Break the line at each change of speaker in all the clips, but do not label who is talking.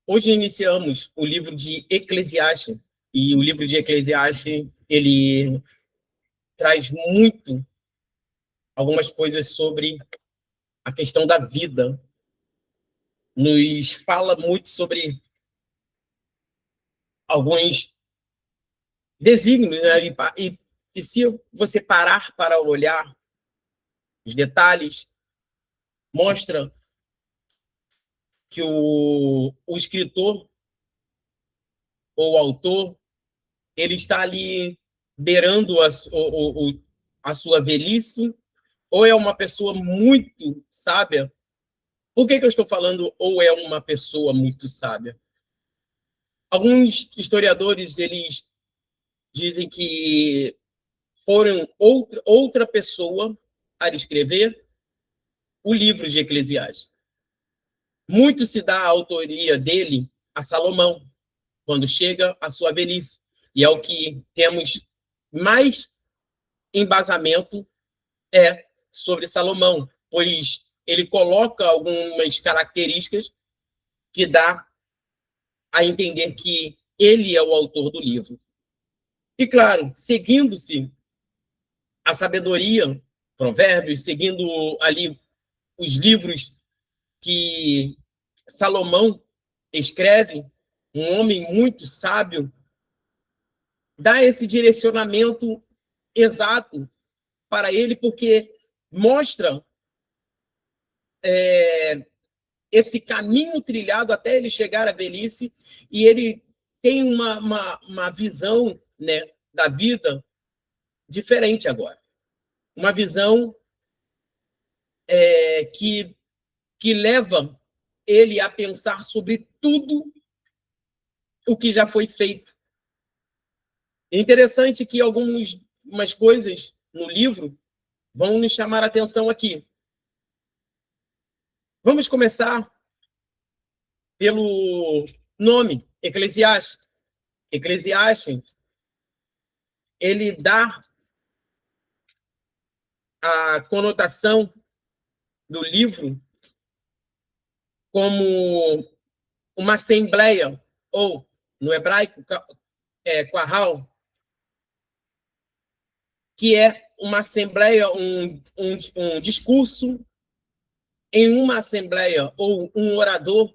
Hoje iniciamos o livro de Eclesiastes, e o livro de Eclesiastes, ele traz algumas coisas sobre a questão da vida, nos fala muito sobre alguns desígnios, né? E se você parar para olhar os detalhes, mostra que o escritor ou o autor, ele está ali beirando a sua velhice, ou é uma pessoa muito sábia. Por que eu estou falando ou é uma pessoa muito sábia? Alguns historiadores, eles dizem que foram outra pessoa a escrever o livro de Eclesiastes. Muito se dá a autoria dele a Salomão, quando chega a sua velhice. E é o que temos mais embasamento sobre Salomão, pois ele coloca algumas características que dá a entender que ele é o autor do livro. E, claro, seguindo-se a sabedoria, provérbios, seguindo ali os livros que Salomão escreve, um homem muito sábio, dá esse direcionamento exato para ele, porque mostra esse caminho trilhado até ele chegar à velhice, e ele tem uma visão, né, da vida diferente agora. Uma visão que leva ele a pensar sobre tudo o que já foi feito. É interessante que algumas coisas no livro vão nos chamar a atenção aqui. Vamos começar pelo nome, Eclesiastes. Eclesiastes, ele dá a conotação do livro como uma assembleia, ou, no hebraico, Qahal, que é uma assembleia, um discurso em uma assembleia, ou um orador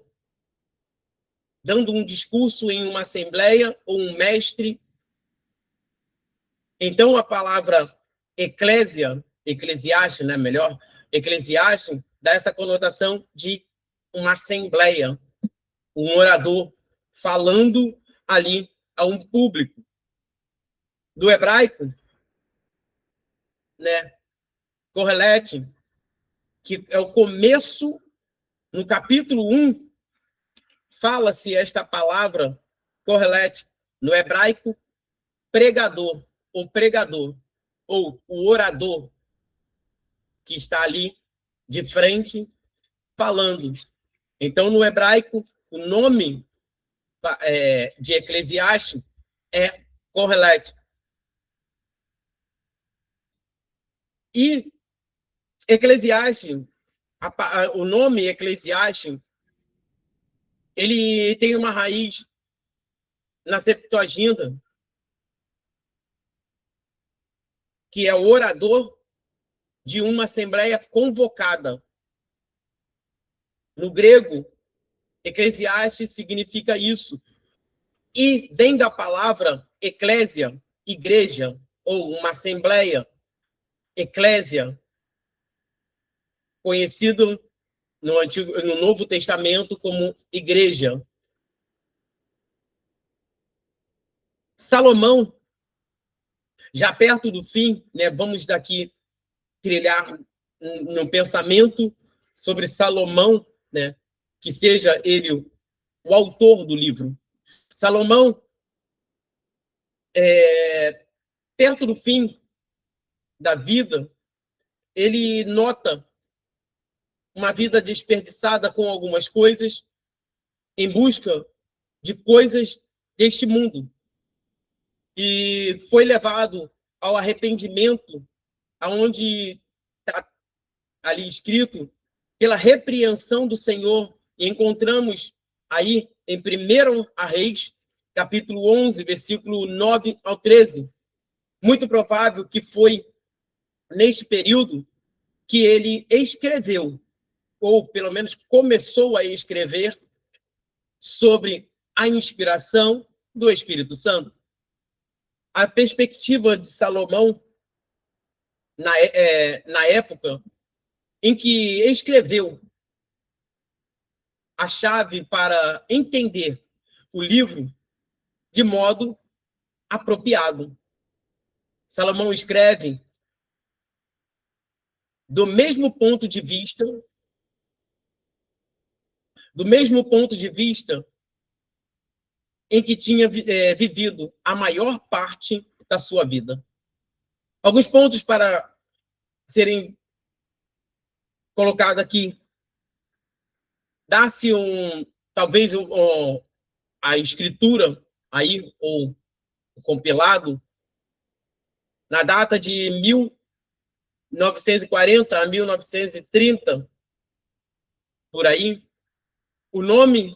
dando um discurso em uma assembleia, ou um mestre. Então, a palavra eclesiastes, né, melhor, eclesiastes, dá essa conotação de uma assembleia, um orador falando ali a um público. Do hebraico, né, Correlete, que é o começo, no capítulo 1, fala-se esta palavra, Correlete, no hebraico, pregador, ou o orador, que está ali de frente, falando. Então, no hebraico, o nome de Eclesiastes é Correlete. E Eclesiastes, o nome Eclesiastes, ele tem uma raiz na Septuaginta, que é o orador de uma assembleia convocada. No grego, Eclesiastes significa isso. E vem da palavra eclésia, igreja, ou uma assembleia, eclésia, conhecido no Novo Testamento como igreja. Salomão, já perto do fim, né, vamos daqui trilhar um pensamento sobre Salomão, né, que seja ele o autor do livro. Salomão, perto do fim da vida, ele nota uma vida desperdiçada com algumas coisas, em busca de coisas deste mundo. E foi levado ao arrependimento, aonde está ali escrito, pela repreensão do Senhor. E encontramos aí em 1 Reis, capítulo 11, versículo 9 ao 13. Muito provável que foi neste período que ele escreveu, ou pelo menos começou a escrever, sobre a inspiração do Espírito Santo. A perspectiva de Salomão, na época em que escreveu, a chave para entender o livro de modo apropriado. Salomão escreve do mesmo ponto de vista em que tinha vivido a maior parte da sua vida. Alguns pontos para serem colocados aqui. Dá-se talvez a escritura aí, ou o compilado, na data de 1940 a 1930, por aí, o nome,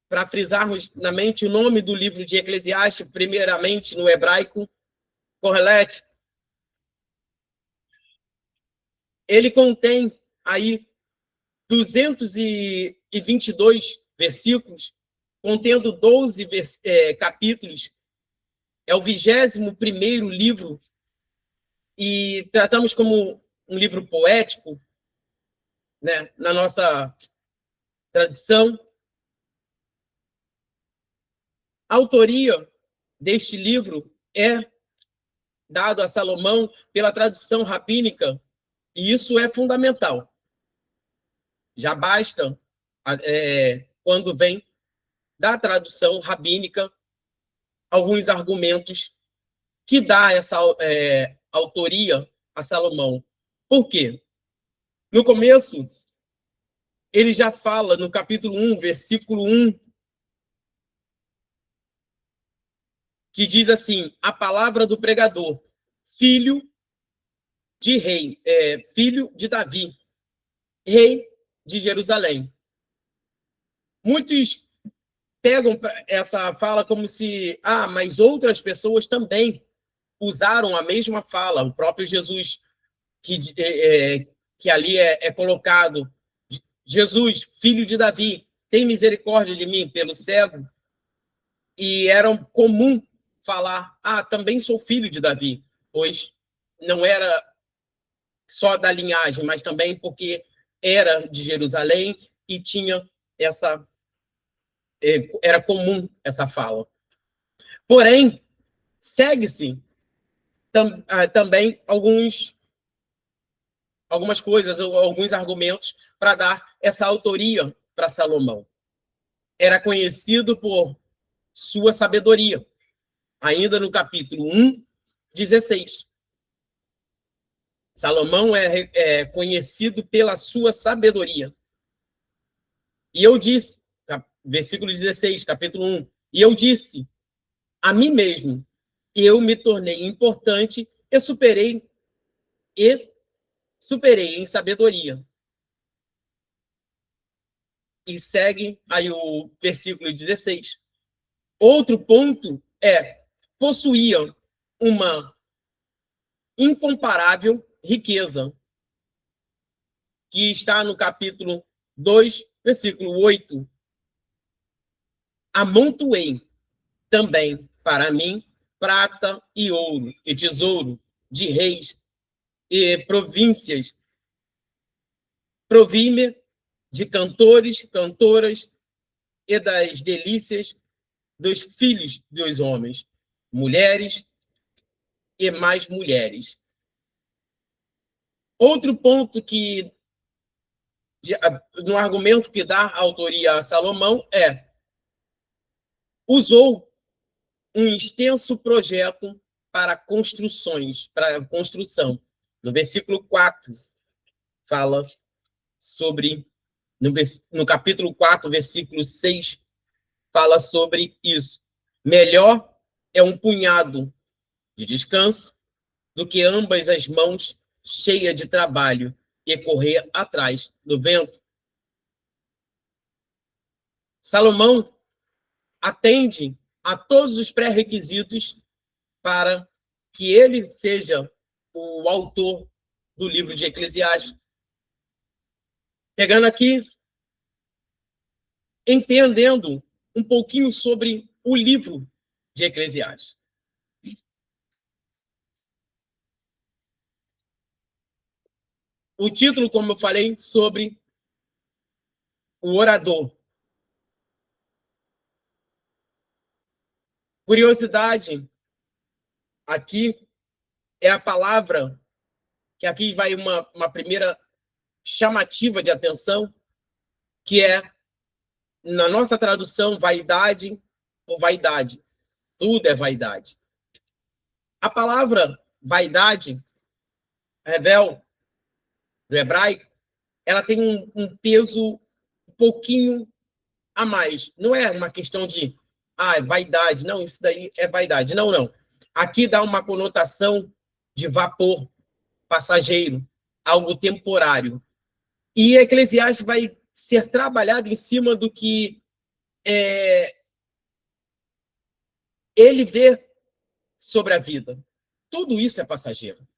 para frisarmos na mente, o nome do livro de Eclesiastes, primeiramente no hebraico, Kohelet, ele contém aí 222 versículos, contendo 12 capítulos. É o 21º livro, e tratamos como um livro poético, né, na nossa tradição. A autoria deste livro é dado a Salomão pela tradição rabínica, e isso é fundamental. Já basta, quando vem da tradução rabínica, alguns argumentos que dá essa autoria a Salomão. Por quê? No começo, ele já fala, no capítulo 1, versículo 1, que diz assim: a palavra do pregador, filho de rei, filho de Davi, rei de Jerusalém. Muitos pegam essa fala como se, mas outras pessoas também usaram a mesma fala. O próprio Jesus, que ali é colocado, Jesus, filho de Davi, tem misericórdia de mim, pelo cego. E era comum falar, também sou filho de Davi, pois não era só da linhagem, mas também porque era de Jerusalém e tinha era comum essa fala. Porém, segue-se também algumas coisas, alguns argumentos para dar essa autoria para Salomão. Era conhecido por sua sabedoria. Ainda no capítulo 1, 16. Salomão é conhecido pela sua sabedoria. E eu disse, versículo 16, capítulo 1, e eu disse a mim mesmo, eu me tornei importante e superei em sabedoria. E segue aí o versículo 16. Outro ponto possuía uma incomparável riqueza, que está no capítulo 2, versículo 8. Amontoei também para mim prata e ouro e tesouro de reis e províncias. Provi-me de cantores, cantoras e das delícias dos filhos dos homens, mulheres e mais mulheres. Outro ponto que, no argumento que dá autoria a Salomão, usou um extenso projeto para construção. No versículo 4, fala sobre, no capítulo 4, versículo 6, fala sobre isso. Melhor é um punhado de descanso do que ambas as mãos cheias de trabalho e correr atrás do vento. Salomão atende a todos os pré-requisitos para que ele seja o autor do livro de Eclesiastes. Pegando aqui, entendendo um pouquinho sobre o livro de Eclesiastes. O título, como eu falei, sobre o orador. Curiosidade, aqui é a palavra, que aqui vai uma primeira chamativa de atenção, que é, na nossa tradução, vaidade ou vaidade. Tudo é vaidade. A palavra vaidade, revel, do hebraico, ela tem um peso um pouquinho a mais. Não é uma questão de vaidade. Não, isso daí é vaidade. Não, não. Aqui dá uma conotação de vapor passageiro, algo temporário. E Eclesiastes vai ser trabalhado em cima do que ele vê sobre a vida. Tudo isso é passageiro.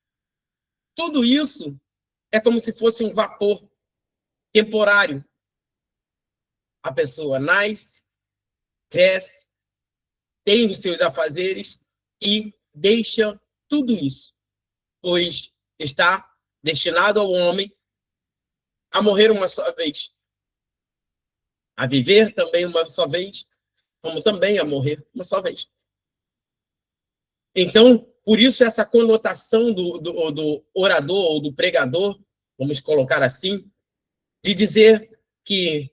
Tudo isso é como se fosse um vapor temporário. A pessoa nasce, cresce, tem os seus afazeres e deixa tudo isso, pois está destinado ao homem a morrer uma só vez, a viver também uma só vez, como também a morrer uma só vez. Então, por isso essa conotação do orador ou do pregador, vamos colocar assim, de dizer que,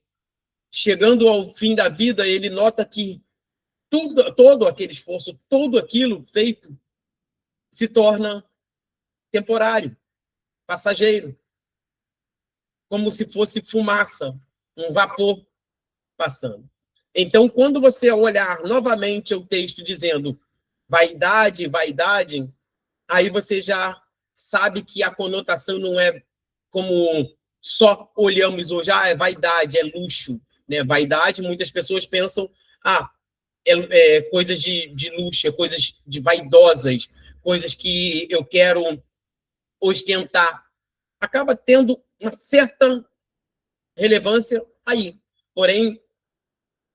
chegando ao fim da vida, ele nota que todo aquele esforço, tudo aquilo feito, se torna temporário, passageiro, como se fosse fumaça, um vapor passando. Então, quando você olhar novamente o texto dizendo vaidade, vaidade, aí você já sabe que a conotação não é como só olhamos hoje, é vaidade, é luxo, né? Vaidade, muitas pessoas pensam, é coisas de luxo, é coisas de vaidosas, coisas que eu quero ostentar. Acaba tendo uma certa relevância aí. Porém,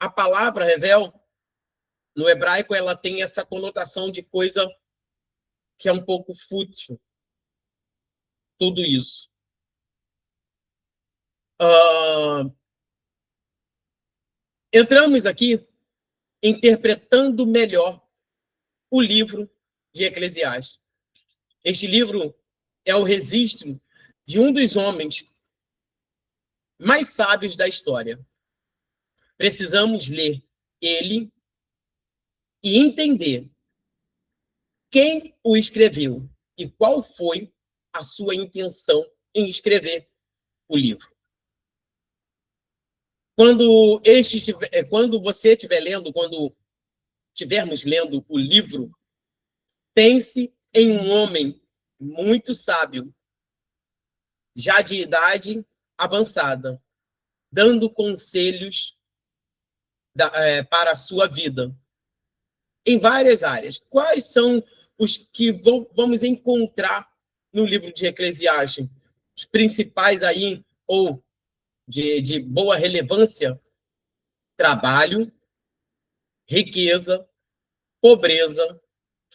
a palavra revel, no hebraico, ela tem essa conotação de coisa que é um pouco fútil. Tudo isso. Entramos aqui interpretando melhor o livro de Eclesiastes. Este livro é o registro de um dos homens mais sábios da história. Precisamos ler ele e entender quem o escreveu e qual foi a sua intenção em escrever o livro. Quando você estiver lendo, quando estivermos lendo o livro, pense em um homem muito sábio, já de idade avançada, dando conselhos para a sua vida, em várias áreas. Quais são os que vamos encontrar no livro de Eclesiastes? Os principais aí, ou de boa relevância: trabalho, riqueza, pobreza,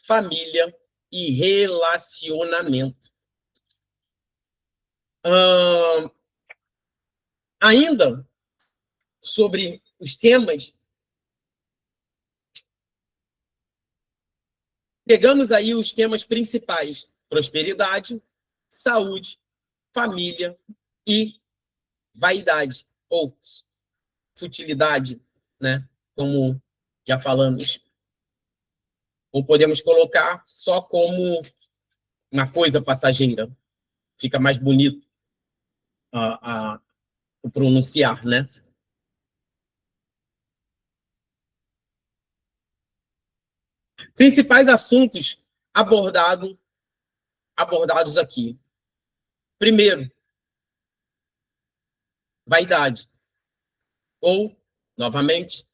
família e relacionamento. Ainda sobre os temas, pegamos aí os temas principais: prosperidade, saúde, família e vaidade, ou futilidade, né? Como já falamos. Ou podemos colocar só como uma coisa passageira. Fica mais bonito o pronunciar, né? Principais assuntos abordados aqui. Primeiro, vaidade. Ou, novamente,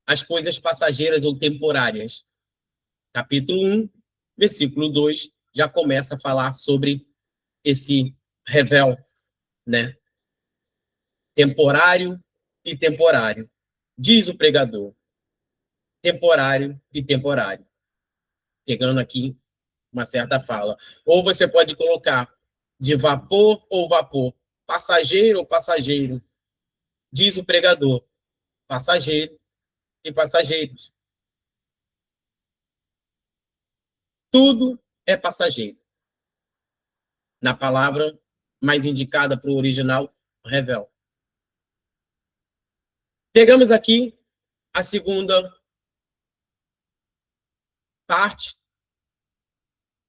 as coisas passageiras ou temporárias. Capítulo 1, versículo 2, já começa a falar sobre esse revel, né? Temporário e temporário. Diz o pregador. Temporário e temporário. Pegando aqui uma certa fala. Ou você pode colocar de vapor ou vapor, passageiro ou passageiro. Diz o pregador. Passageiro e passageiros. Tudo é passageiro. Na palavra mais indicada para o original, revel. Pegamos aqui a segunda parte,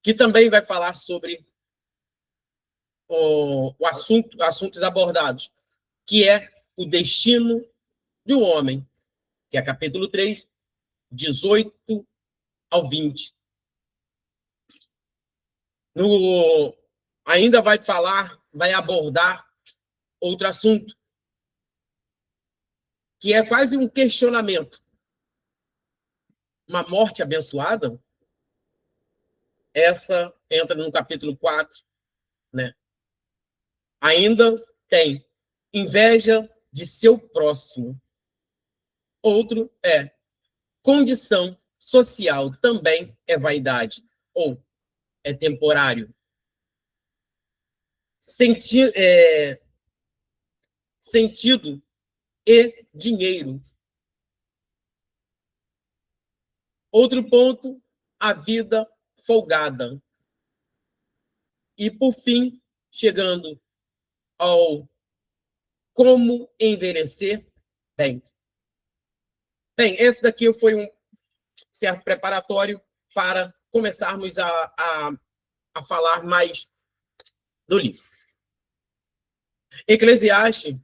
que também vai falar sobre assuntos abordados, que é o destino do homem, que é capítulo 3, 18 ao 20. Ainda vai abordar outro assunto, que é quase um questionamento. Uma morte abençoada? Essa entra no capítulo 4, né? Ainda tem inveja de seu próximo. Outro é condição social, também é vaidade, ou é temporário. Sentido e dinheiro. Outro ponto, a vida folgada. E, por fim, chegando ao como envelhecer bem. Bem, esse daqui foi um certo preparatório para começarmos a falar mais do livro. Eclesiastes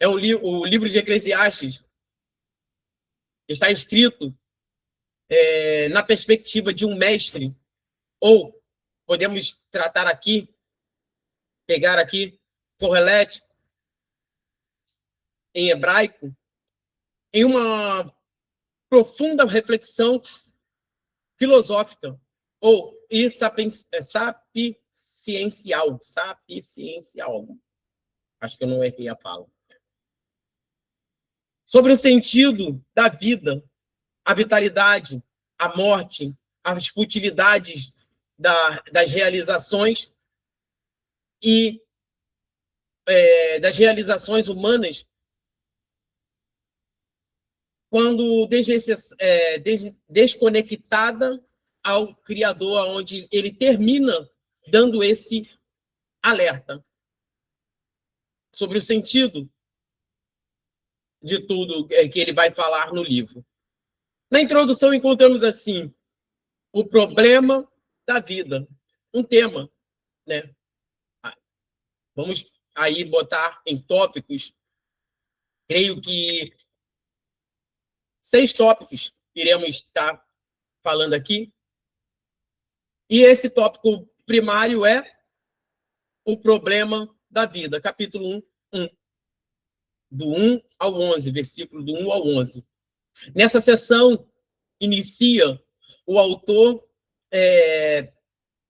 é o livro de Eclesiastes está escrito na perspectiva de um mestre, ou podemos tratar aqui, pegar aqui, Correlete, em hebraico, em uma profunda reflexão filosófica, ou sapiencial. Acho que eu não errei a fala. Sobre o sentido da vida, a vitalidade, a morte, as futilidades das realizações e das realizações humanas, quando desconectada ao Criador, onde ele termina dando esse alerta sobre o sentido de tudo que ele vai falar no livro. Na introdução, encontramos assim, o problema da vida, um tema, né? Vamos aí botar em tópicos, creio que 6 tópicos iremos estar falando aqui. E esse tópico primário é o problema da vida, capítulo 1, do 1 ao 11, versículo do 1 ao 11. Nessa sessão, inicia, o autor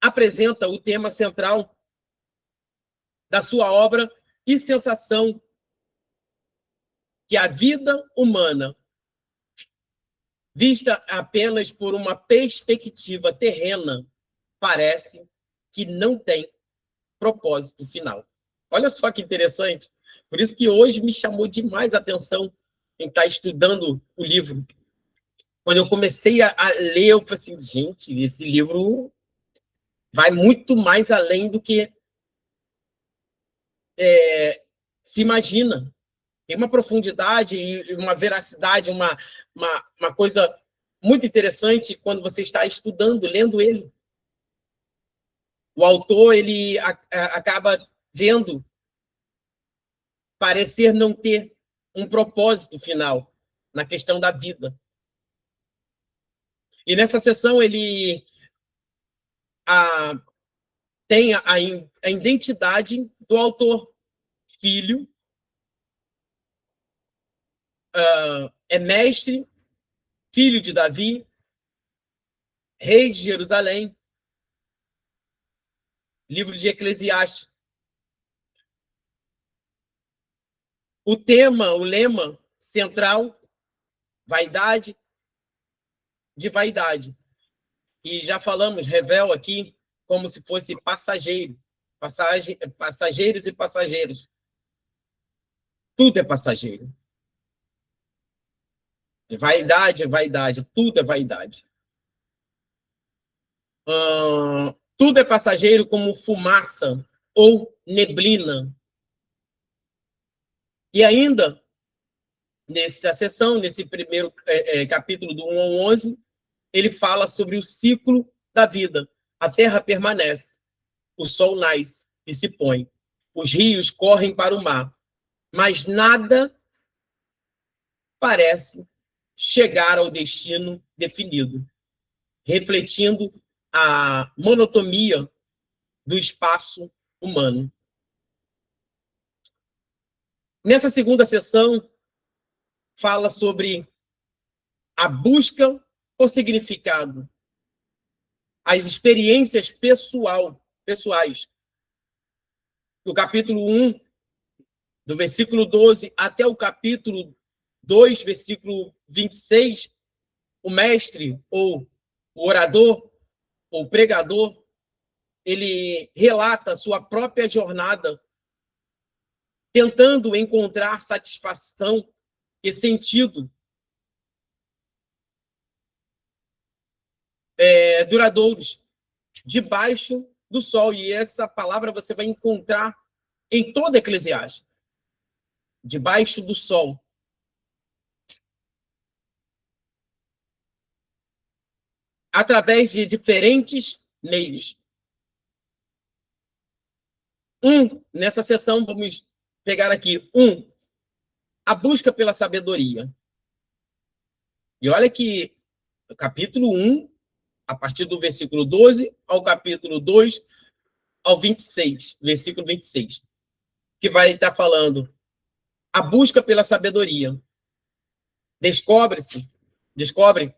apresenta o tema central da sua obra e sensação que a vida humana, vista apenas por uma perspectiva terrena, parece que não tem propósito final. Olha só que interessante. Por isso que hoje me chamou demais a atenção em estar estudando o livro. Quando eu comecei a ler, eu falei assim, gente, esse livro vai muito mais além do que se imagina. Tem uma profundidade e uma veracidade, uma coisa muito interessante quando você está estudando, lendo ele. O autor, ele acaba vendo parecer não ter um propósito final na questão da vida. E nessa sessão ele tem a identidade do autor, filho, é mestre, filho de Davi, rei de Jerusalém. Livro de Eclesiastes. O lema central, vaidade de vaidade. E já falamos, revela aqui, como se fosse passageiro. Passageiros e passageiros. Tudo é passageiro. Vaidade é vaidade, tudo é vaidade. Tudo é passageiro como fumaça ou neblina. E ainda, nessa sessão, nesse primeiro capítulo do 1 ao 11, ele fala sobre o ciclo da vida. A terra permanece, o sol nasce e se põe, os rios correm para o mar, mas nada parece chegar ao destino definido, refletindo a monotonia do espaço humano. Nessa segunda sessão, fala sobre a busca por significado, as experiências pessoais. Do capítulo 1, do versículo 12 até o capítulo 2, versículo 26, o mestre, ou o orador, ou o pregador, ele relata a sua própria jornada, tentando encontrar satisfação e sentido duradouros debaixo do sol. E essa palavra você vai encontrar em toda Eclesiastes. Debaixo do sol. Através de diferentes meios. Nessa sessão, vamos pegar aqui. A busca pela sabedoria. E olha que o capítulo 1, a partir do versículo 12 ao capítulo 2 ao 26, versículo 26, que vai estar falando a busca pela sabedoria. Descobre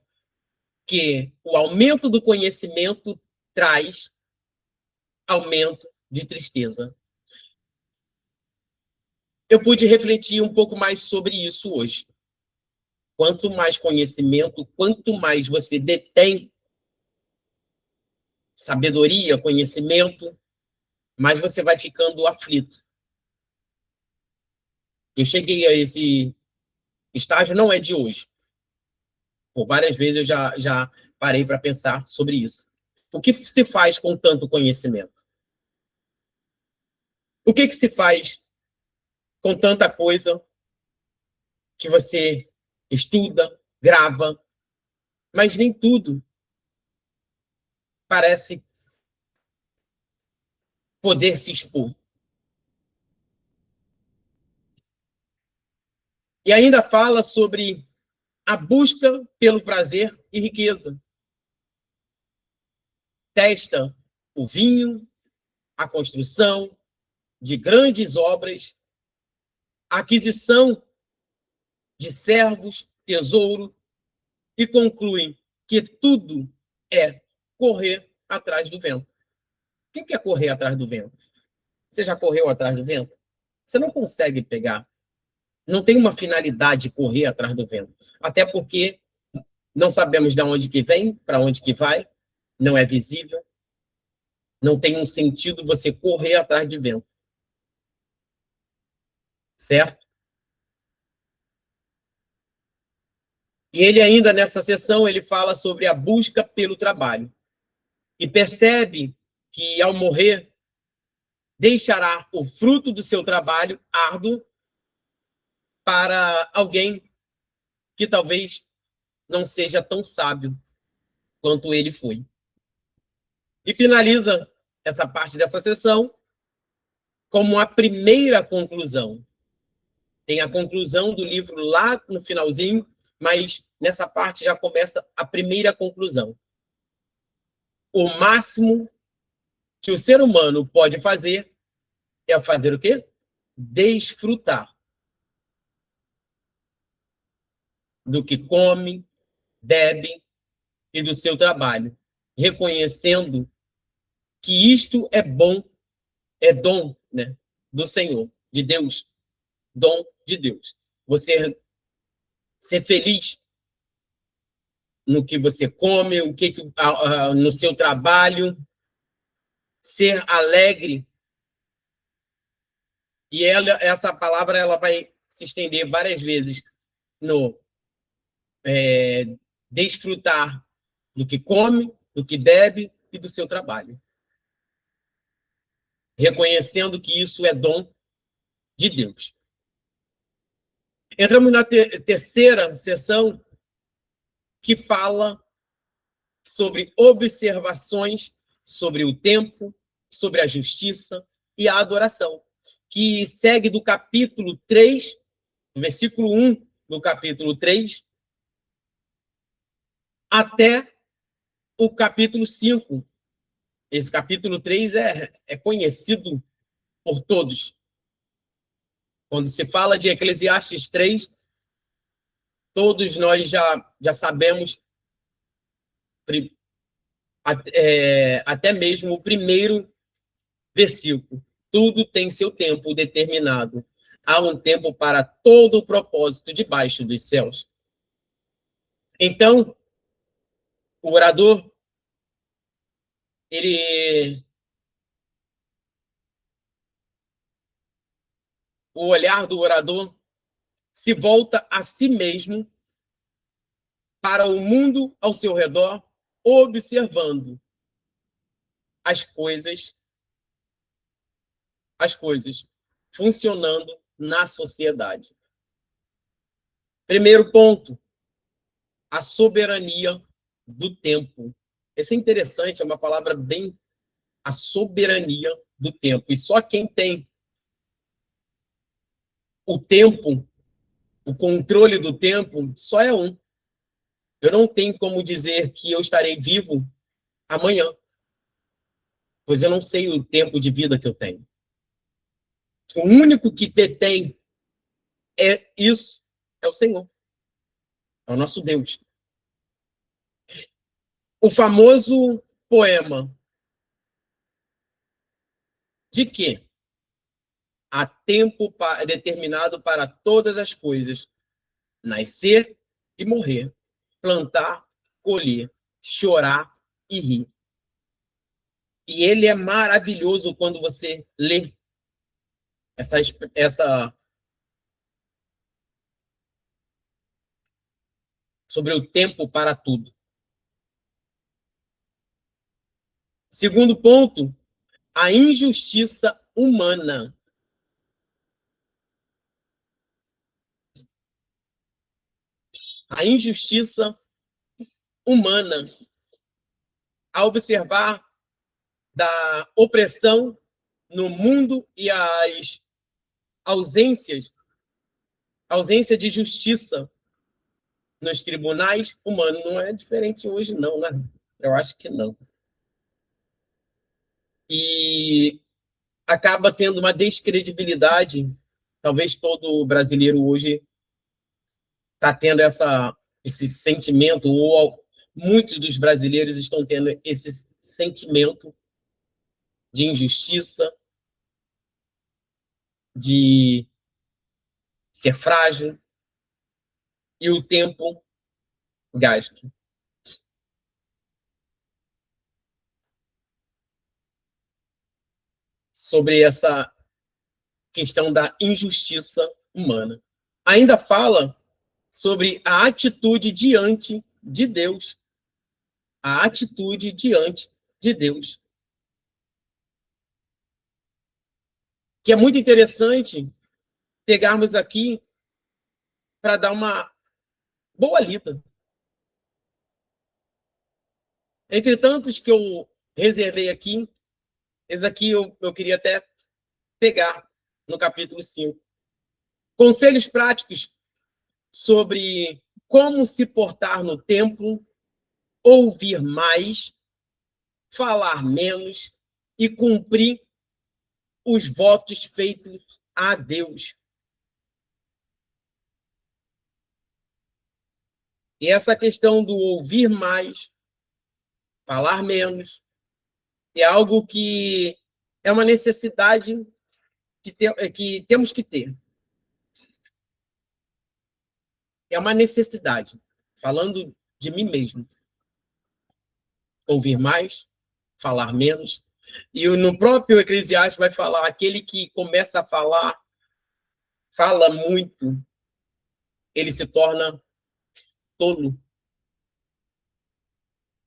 que o aumento do conhecimento traz aumento de tristeza. Eu pude refletir um pouco mais sobre isso hoje. Quanto mais conhecimento, quanto mais você detém sabedoria, conhecimento, mais você vai ficando aflito. Eu cheguei a esse estágio, não é de hoje. Por várias vezes eu já parei para pensar sobre isso. O que se faz com tanto conhecimento? O que se faz com tanta coisa que você estuda, grava, mas nem tudo parece poder se expor? E ainda fala sobre a busca pelo prazer e riqueza. Testa o vinho, a construção de grandes obras, a aquisição de servos, tesouro, e concluem que tudo é correr atrás do vento. O que é correr atrás do vento? Você já correu atrás do vento? Você não consegue pegar. Não tem uma finalidade correr atrás do vento. Até porque não sabemos de onde que vem, para onde que vai, não é visível. Não tem um sentido você correr atrás de vento. Certo? E ele ainda, nessa sessão, ele fala sobre a busca pelo trabalho. E percebe que, ao morrer, deixará o fruto do seu trabalho árduo para alguém que talvez não seja tão sábio quanto ele foi. E finaliza essa parte dessa sessão como a primeira conclusão. Tem a conclusão do livro lá no finalzinho, mas nessa parte já começa a primeira conclusão. O máximo que o ser humano pode fazer é fazer o quê? Desfrutar. do que come, bebe e do seu trabalho, reconhecendo que isto é bom, é dom, né, do Senhor, de Deus, dom de Deus. Você ser feliz no que você come, no seu trabalho, ser alegre. E essa palavra ela vai se estender várias vezes no desfrutar do que come, do que bebe e do seu trabalho. Reconhecendo que isso é dom de Deus. Entramos na terceira sessão, que fala sobre observações sobre o tempo, sobre a justiça e a adoração, que segue do capítulo 3, versículo 1 do capítulo 3, até o capítulo 5. Esse capítulo 3 é conhecido por todos. Quando se fala de Eclesiastes 3, todos nós já sabemos, até mesmo o primeiro versículo. Tudo tem seu tempo determinado. Há um tempo para todo o propósito debaixo dos céus. Então, o orador, o olhar do orador se volta a si mesmo, para o mundo ao seu redor, observando as coisas funcionando na sociedade. Primeiro ponto, a soberania do tempo. Esse é interessante, é uma palavra bem... A soberania do tempo. E só quem tem o tempo, o controle do tempo, só é um. Eu não tenho como dizer que eu estarei vivo amanhã, pois eu não sei o tempo de vida que eu tenho. O único que detém isso é o Senhor, é o nosso Deus. O famoso poema de que há tempo determinado para todas as coisas, nascer e morrer, plantar, colher, chorar e rir. E ele é maravilhoso quando você lê essa sobre o tempo para tudo. Segundo ponto, a injustiça humana. A injustiça humana. A observar da opressão no mundo e as ausência de justiça nos tribunais humanos. Não é diferente hoje, não, né? Eu acho que não. E acaba tendo uma descredibilidade. Talvez todo brasileiro hoje está tendo esse sentimento, ou muitos dos brasileiros estão tendo esse sentimento de injustiça, de ser frágil, e o tempo gasto. Sobre essa questão da injustiça humana. Ainda fala sobre a atitude diante de Deus. A atitude diante de Deus. Que é muito interessante pegarmos aqui para dar uma boa lida. Entre tantos que eu reservei aqui, esse aqui eu queria até pegar no capítulo 5. Conselhos práticos sobre como se portar no templo, ouvir mais, falar menos e cumprir os votos feitos a Deus. E essa questão do ouvir mais, falar menos, é algo que é uma necessidade que temos que ter. É uma necessidade, falando de mim mesmo. Ouvir mais, falar menos. E no próprio Eclesiastes vai falar, aquele que começa a falar, fala muito, ele se torna tolo.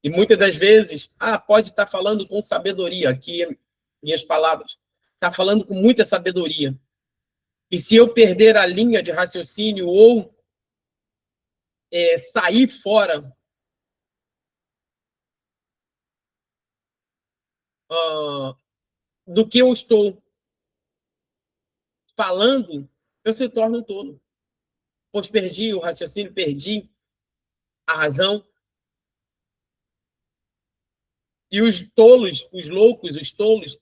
E muitas das vezes, pode estar falando com sabedoria, aqui minhas palavras, está falando com muita sabedoria. E se eu perder a linha de raciocínio ou sair fora do que eu estou falando, eu se torno um tolo. Pois perdi o raciocínio, perdi a razão. E os tolos, os loucos, os tolos,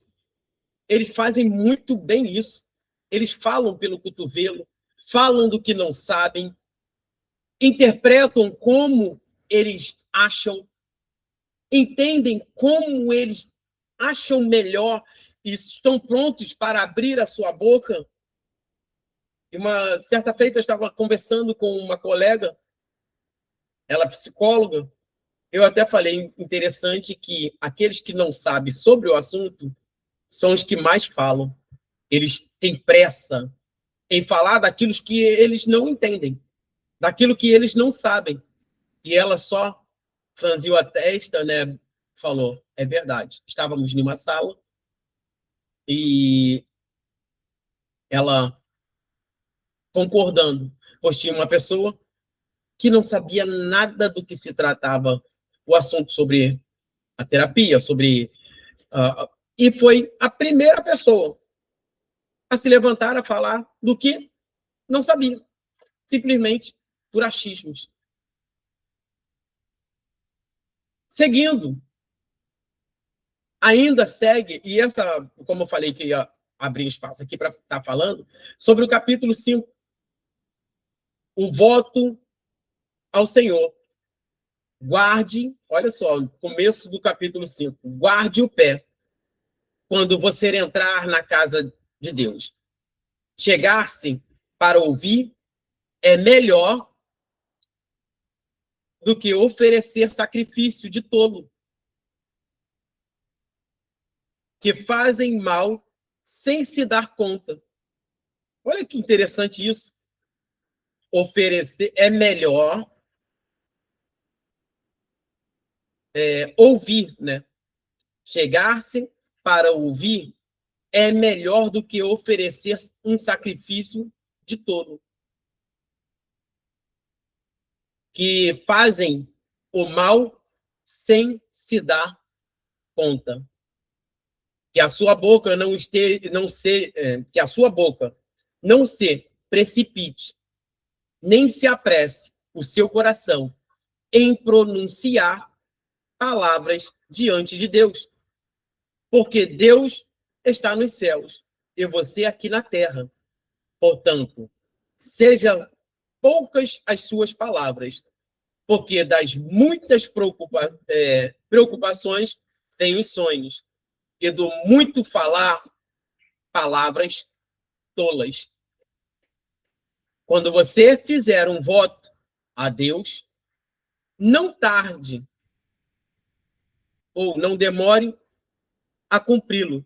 eles fazem muito bem isso. Eles falam pelo cotovelo, falam do que não sabem, interpretam como eles acham, entendem como eles acham melhor e estão prontos para abrir a sua boca. E uma certa feita eu estava conversando com uma colega, ela é psicóloga, eu até falei interessante que aqueles que não sabem sobre o assunto são os que mais falam. Eles têm pressa em falar daquilo que eles não entendem, daquilo que eles não sabem. E ela só franziu a testa, né? Falou, é verdade. Estávamos numa sala e ela concordando, pois tinha uma pessoa que não sabia nada do que se tratava o assunto sobre a terapia, sobre... e foi a primeira pessoa a se levantar a falar do que não sabia, simplesmente por achismos. Seguindo, ainda segue, e essa, como eu falei que ia abrir espaço aqui para estar falando, sobre o capítulo 5, o voto ao Senhor. Guarde, olha só, começo do capítulo 5, guarde o pé quando você entrar na casa de Deus. Chegar-se para ouvir é melhor do que oferecer sacrifício de tolo, que fazem mal sem se dar conta. Olha que interessante isso. Oferecer é melhor ouvir, né? Chegar-se para ouvir é melhor do que oferecer um sacrifício de tolo, que fazem o mal sem se dar conta. Que a sua boca que a sua boca não se precipite, nem se apresse o seu coração em pronunciar palavras diante de Deus. Porque Deus está nos céus e você aqui na terra. Portanto, sejam poucas as suas palavras, porque das muitas preocupações vêm os sonhos, e do muito falar, palavras tolas. Quando você fizer um voto a Deus, não tarde ou não demore a cumpri-lo,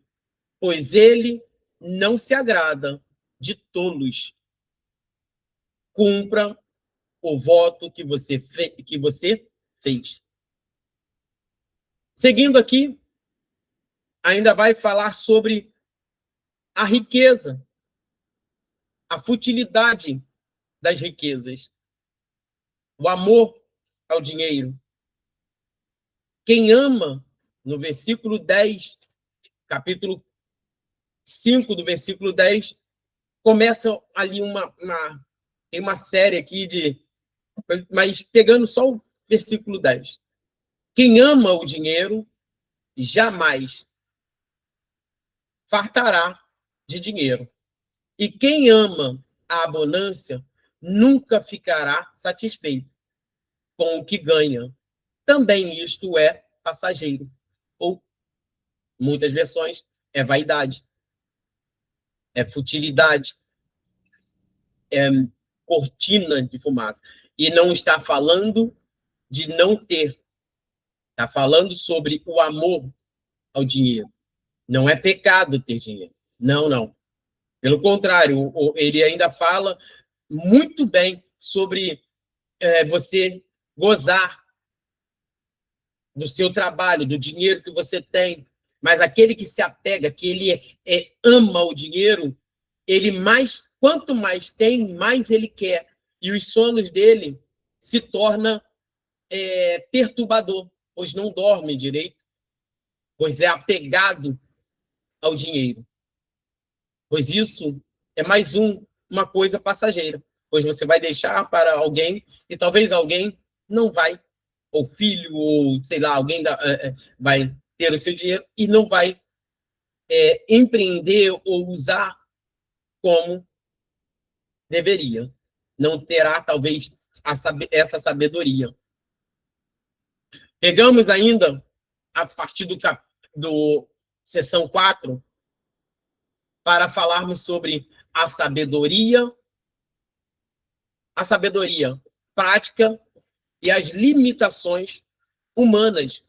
pois ele não se agrada de tolos. Cumpra o voto que você fez. Seguindo aqui, ainda vai falar sobre a riqueza, a futilidade das riquezas, o amor ao dinheiro. Quem ama, no versículo 10, capítulo 5 do versículo 10, começa ali tem uma série aqui mas pegando só o versículo 10. Quem ama o dinheiro jamais fartará de dinheiro. E quem ama a abundância nunca ficará satisfeito, com o que ganha. Também isto é passageiro. Ou, muitas versões, é vaidade, é futilidade, é cortina de fumaça. E não está falando de não ter. Está falando sobre o amor ao dinheiro. Não é pecado ter dinheiro. Não, não. Pelo contrário, ele ainda fala muito bem sobre você gozar do seu trabalho, do dinheiro que você tem. Mas aquele que se apega, que ele ama o dinheiro, ele mais, quanto mais tem, mais ele quer. E os sonhos dele se tornam perturbador, pois não dorme direito, pois é apegado ao dinheiro. Pois isso é mais uma coisa passageira, pois você vai deixar para alguém e talvez alguém não vai, ou filho, ou sei lá, alguém vai ter o seu dinheiro e não vai empreender ou usar como deveria. Não terá, talvez, essa sabedoria. Pegamos ainda, a partir do seção 4, para falarmos sobre a sabedoria prática e as limitações humanas.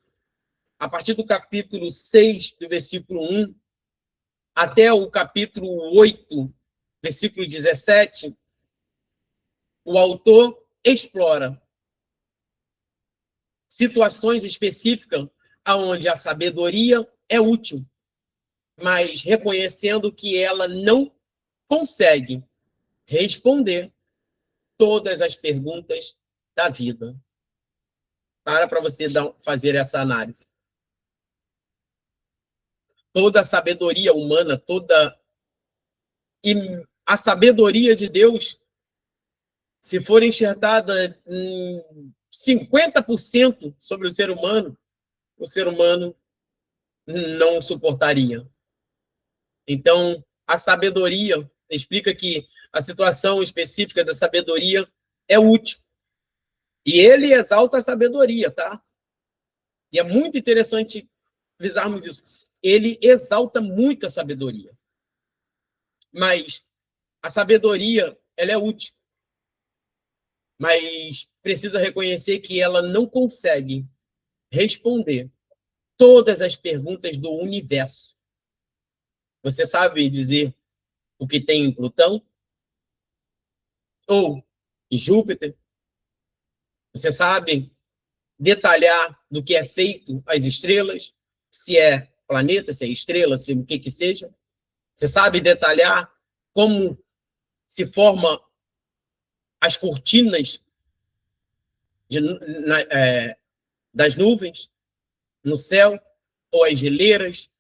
A partir do capítulo 6, do versículo 1, até o capítulo 8, versículo 17, o autor explora situações específicas onde a sabedoria é útil, mas reconhecendo que ela não consegue responder todas as perguntas da vida. Para você fazer essa análise. Toda a sabedoria humana, e a sabedoria de Deus, se for enxertada em 50% sobre o ser humano não suportaria. Então, a sabedoria explica que a situação específica da sabedoria é útil. E ele exalta a sabedoria, tá? E é muito interessante visarmos isso. Ele exalta muito a sabedoria. Mas a sabedoria, ela é útil. Mas precisa reconhecer que ela não consegue responder todas as perguntas do universo. Você sabe dizer o que tem em Plutão? Ou em Júpiter? Você sabe detalhar do que é feito as estrelas? Se é planeta, se é estrela, se o que seja? Você sabe detalhar como se formam as cortinas das nuvens no céu, ou as geleiras?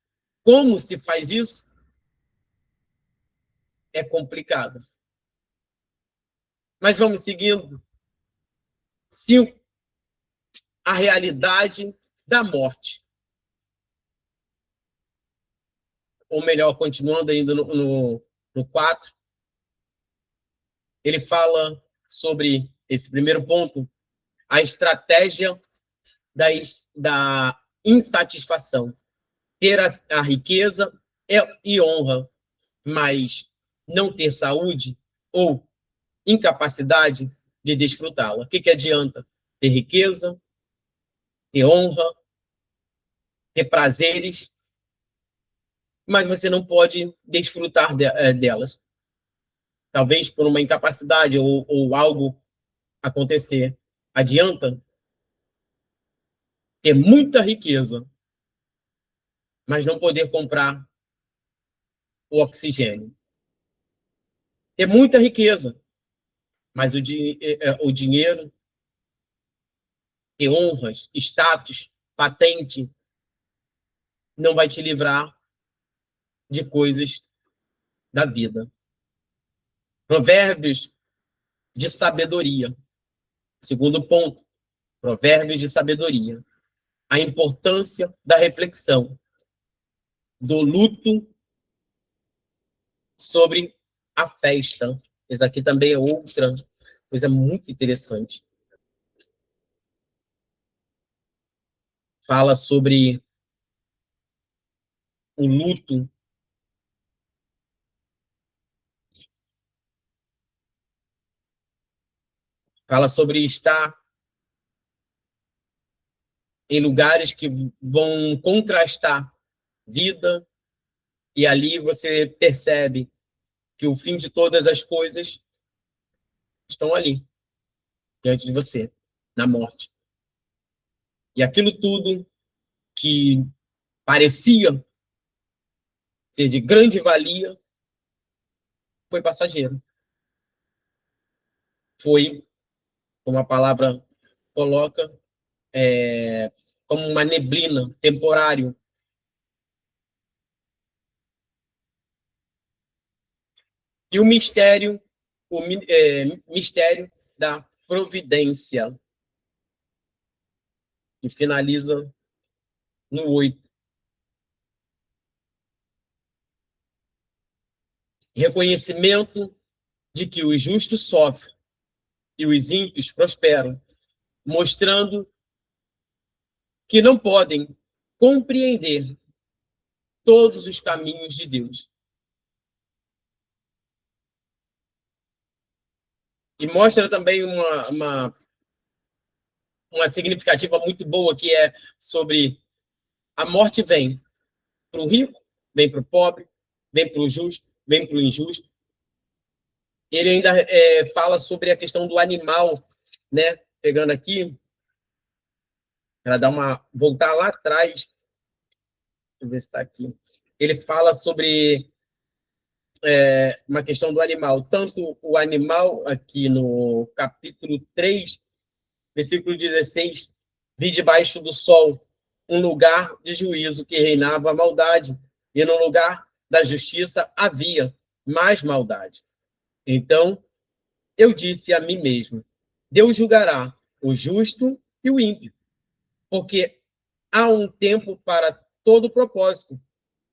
Como se faz isso? É complicado. Mas vamos seguindo. 5. A realidade da morte. Ou melhor, continuando ainda no 4, ele fala sobre esse primeiro ponto, a estratégia da insatisfação. Ter a riqueza e honra, mas não ter saúde ou incapacidade de desfrutá-la. O que adianta? Ter riqueza, ter honra, ter prazeres, mas você não pode desfrutar delas. Talvez por uma incapacidade ou algo acontecer. Adianta ter muita riqueza, mas não poder comprar o oxigênio. Ter muita riqueza, mas o dinheiro, ter honras, status, patente, não vai te livrar de coisas da vida. Provérbios de sabedoria. Segundo ponto, provérbios de sabedoria. A importância da reflexão, do luto sobre a festa. Isso aqui também é outra coisa muito interessante. fala sobre o luto, fala sobre estar em lugares que vão contrastar vida, e ali você percebe que o fim de todas as coisas estão ali, diante de você, na morte. E aquilo tudo que parecia ser de grande valia foi passageiro. Foi, como a palavra coloca, como uma neblina, temporário. E o mistério, mistério da providência, que finaliza no 8. Reconhecimento de que os justos sofrem e os ímpios prosperam, mostrando que não podem compreender todos os caminhos de Deus. E mostra também uma significativa muito boa, que é sobre a morte vem para o rico, vem para o pobre, vem para o justo, vem para o injusto. Ele ainda fala sobre a questão do animal, né? Pegando aqui, para dar voltar lá atrás, deixa eu ver se está aqui. Ele fala sobre uma questão do animal. Tanto o animal, aqui no capítulo 3, versículo 16, vi debaixo do sol um lugar de juízo que reinava a maldade, e no lugar da justiça havia mais maldade. Então, eu disse a mim mesmo, Deus julgará o justo e o ímpio, porque há um tempo para todo propósito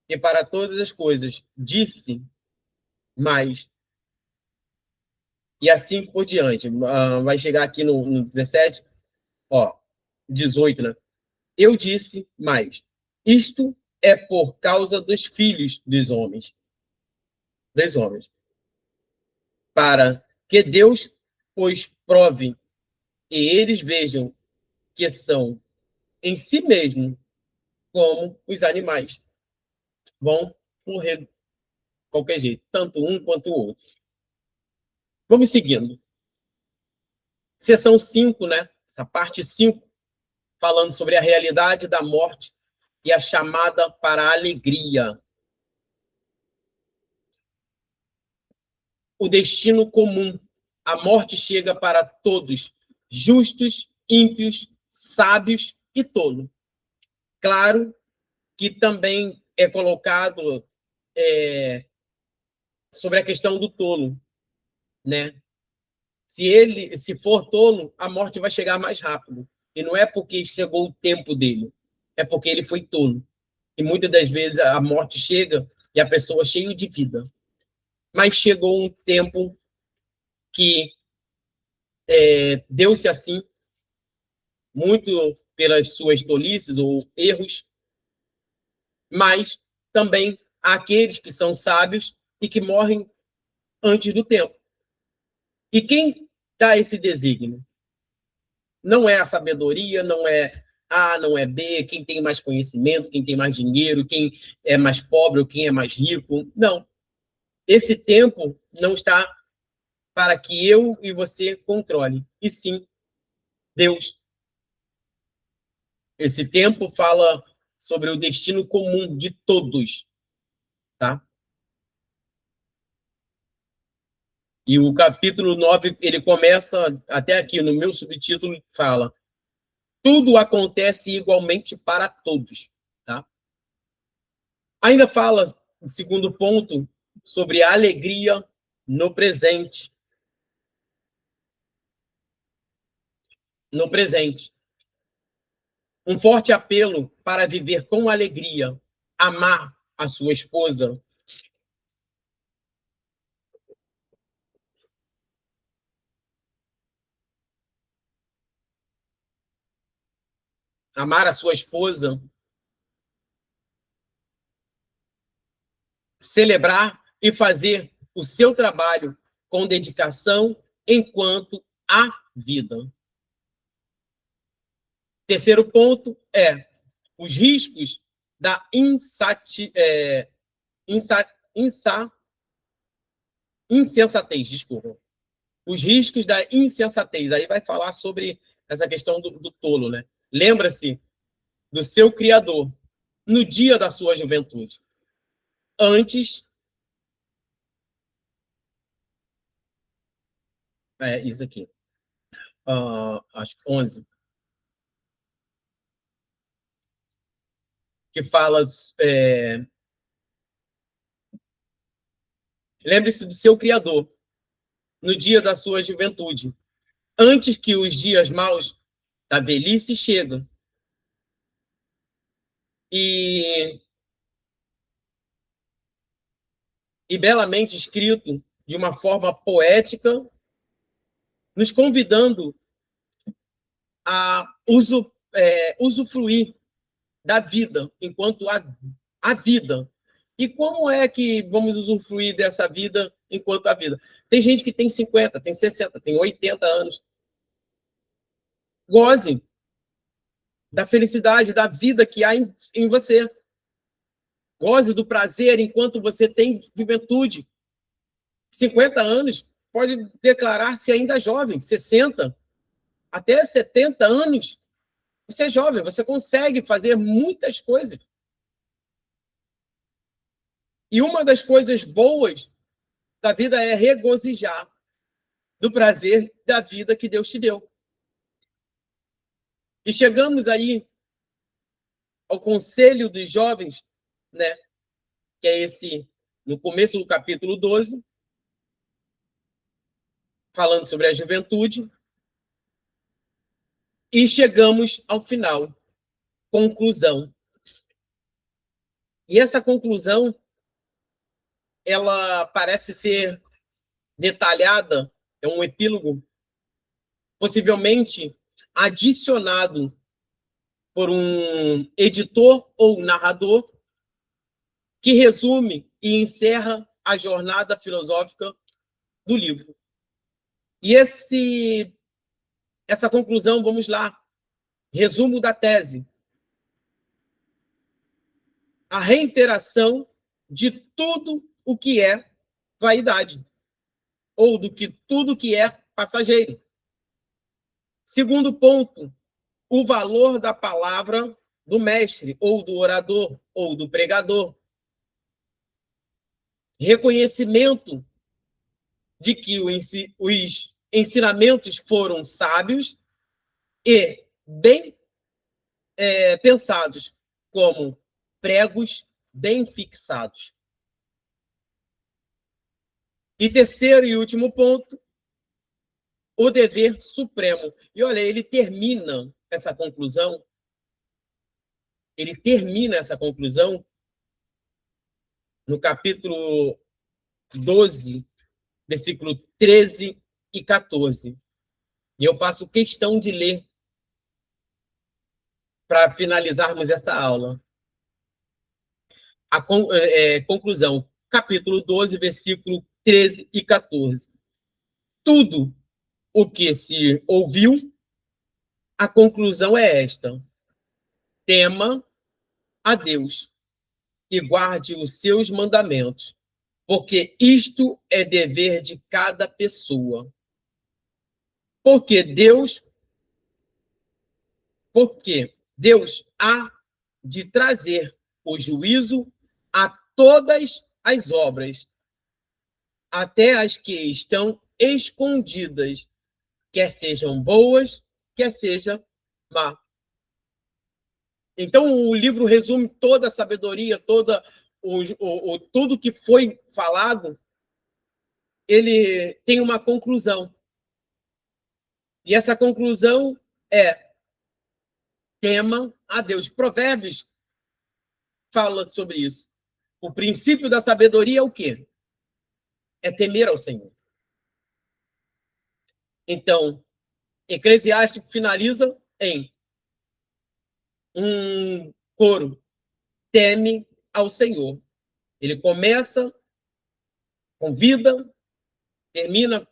e para todas as coisas. Disse, mas... E assim por diante. Vai chegar aqui no 17, 18, né? Eu disse, mas isto é por causa dos filhos dos homens, para que Deus os prove e eles vejam que são em si mesmo como os animais. Vão morrer de qualquer jeito, tanto um quanto o outro. Vamos seguindo. Seção 5, né? Essa parte 5, falando sobre a realidade da morte e a chamada para a alegria. O destino comum. A morte chega para todos, justos, ímpios, sábios e tolos. Claro que também é colocado sobre a questão do tolo, né? Se for tolo, a morte vai chegar mais rápido. E não é porque chegou o tempo dele, é porque ele foi tolo. E muitas das vezes a morte chega e a pessoa é cheia de vida. Mas chegou um tempo que deu-se assim, muito pelas suas tolices ou erros, mas também há aqueles que são sábios e que morrem antes do tempo. E quem dá esse desígnio? Não é a sabedoria, não é A, não é B, quem tem mais conhecimento, quem tem mais dinheiro, quem é mais pobre ou quem é mais rico. Não. Esse tempo não está para que eu e você controle, e sim Deus. Esse tempo fala sobre o destino comum de todos, tá? E o capítulo 9 ele começa até aqui, no meu subtítulo, fala: tudo acontece igualmente para todos, tá? Ainda fala, segundo ponto, sobre a alegria no presente. No presente. Um forte apelo para viver com alegria, amar a sua esposa, amar a sua esposa, celebrar e fazer o seu trabalho com dedicação enquanto há vida. Terceiro ponto é os riscos da insensatez, desculpa. Os riscos da insensatez. Aí vai falar sobre essa questão do tolo, né? Lembra-se do seu Criador no dia da sua juventude. Antes... isso aqui. Acho que 11. Que fala... lembre-se do seu Criador no dia da sua juventude, antes que os dias maus da velhice cheguem. E belamente escrito, de uma forma poética, nos convidando a usufruir da vida, enquanto há vida. E como é que vamos usufruir dessa vida enquanto há vida? Tem gente que tem 50, tem 60, tem 80 anos. Goze da felicidade, da vida que há em você. Goze do prazer enquanto você tem juventude. 50 anos pode declarar-se ainda jovem. 60, até 70 anos, você é jovem, você consegue fazer muitas coisas. E uma das coisas boas da vida é regozijar do prazer da vida que Deus te deu. E chegamos aí ao conselho dos jovens, né? Que é esse, no começo do capítulo 12, falando sobre a juventude. E chegamos ao final, conclusão. E essa conclusão, ela parece ser detalhada, é um epílogo, possivelmente adicionado por um editor ou narrador, que resume e encerra a jornada filosófica do livro. E essa conclusão, vamos lá, resumo da tese. A reiteração de tudo o que é vaidade, ou do que tudo que é passageiro. Segundo ponto, o valor da palavra do mestre, ou do orador, ou do pregador. Reconhecimento de que os ensinamentos foram sábios e bem pensados, como pregos bem fixados. E terceiro e último ponto, o dever supremo. E olha, ele termina essa conclusão no capítulo 12, versículo 13 e 14. E eu faço questão de ler para finalizarmos esta aula. A conclusão, capítulo 12, versículo 13 e 14. Tudo o que se ouviu, a conclusão é esta: tema a Deus e guarde os seus mandamentos, porque isto é dever de cada pessoa. Porque Deus há de trazer o juízo a todas as obras, até as que estão escondidas, quer sejam boas, quer seja má. Então, o livro resume toda a sabedoria, tudo que foi falado, ele tem uma conclusão. E essa conclusão é: tema a Deus. Provérbios fala sobre isso. O princípio da sabedoria é o quê? É temer ao Senhor. Então, Eclesiastes finaliza em: um coro: teme ao Senhor. Ele começa com vida, termina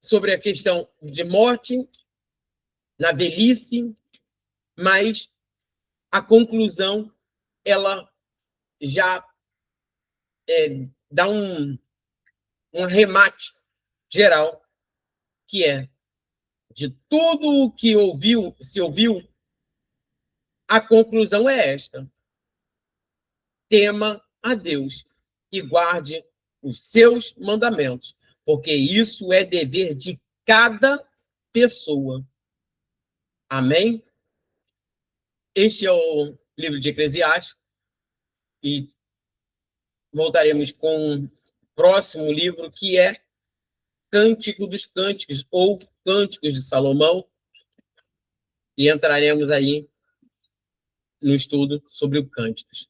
sobre a questão de morte, na velhice, mas a conclusão, ela já dá um arremate geral, que é: de tudo o que se ouviu, a conclusão é esta: tema a Deus e guarde os seus mandamentos, porque isso é dever de cada pessoa. Amém? Este é o livro de Eclesiastes, e voltaremos com o próximo livro, que é Cântico dos Cânticos, ou Cânticos de Salomão, e entraremos aí no estudo sobre o Cânticos.